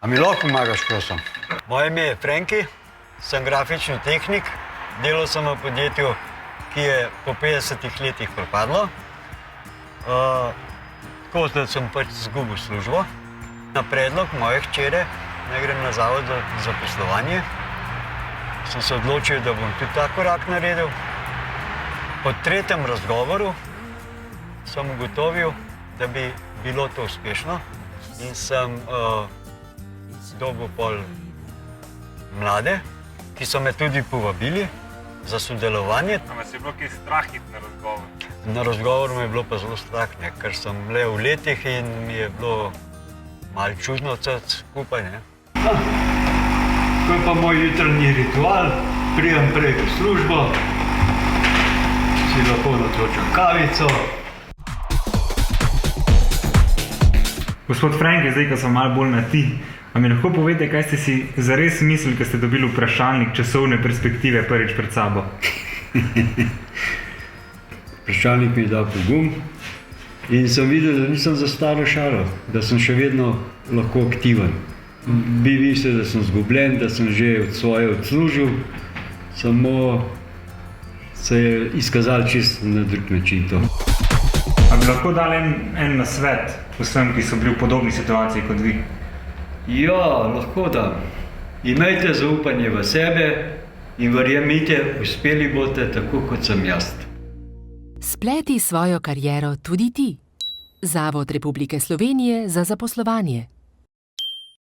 A mi lahko pomagaš, prosim? Moje ime je Franki, sem grafični tehnik. Delal sem v podjetju, ki je po 50 letih propadlo. Tako da sem pač izgubil službo. Na predlog moje hčere, naj grem na zavod za zaposlovanje, sem se odločil, da bom tudi ta korak naredil. Po tretjem razgovoru sem ugotovil, da bi bilo to uspešno in sem dobil pol mlade, ki so me tudi povabili za sodelovanje. A vas je bilo kaj strah iti na razgovor? Na razgovor me je bilo pa zelo strah, ker sem le v letih in mi je bilo malo čudno vse skupaj. To je pa moj jutranji ritual, pridem prej v službo, si lahko natočam kavico. Gospod Franki, zdaj, ko sem malo bolj na ti, a mi lahko povete, kaj ste si zares mislili, ko ste dobili vprašalnik časovne perspektive prvič pred sabo? Vprašalnik mi je dal pogum in sem videl, da nisem za staro šalo, da sem še vedno lahko aktiven. Bi mislil, da sem izgubljen, da sem že od svoje odslužil, samo se je izkazalo čisto na drug način to. A bi lahko dali en nasvet vsem, ki so bili v podobni situaciji kot vi? Ja, lahko da. Imejte zaupanje v sebe in verjemite, uspeli boste tako, kot sem jaz. Spleti svojo kariero tudi ti. Zavod Republike Slovenije za zaposlovanje.